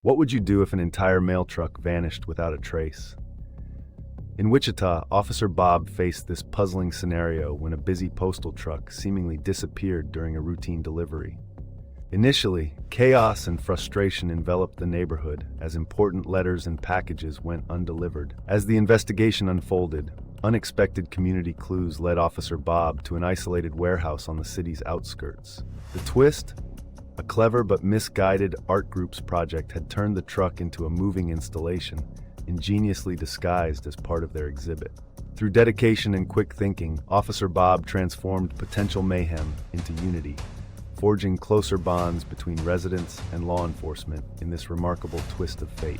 What would you do if an entire mail truck vanished without a trace? In Wichita, Officer Bob faced this puzzling scenario when a busy postal truck seemingly disappeared during a routine delivery. Initially, chaos and frustration enveloped the neighborhood as important letters and packages went undelivered. As the investigation unfolded, unexpected community clues led Officer Bob to an isolated warehouse on the city's outskirts. The twist? A clever but misguided art group's project had turned the truck into a moving installation, ingeniously disguised as part of their exhibit. Through dedication and quick thinking, Officer Bob transformed potential mayhem into unity, forging closer bonds between residents and law enforcement in this remarkable twist of fate.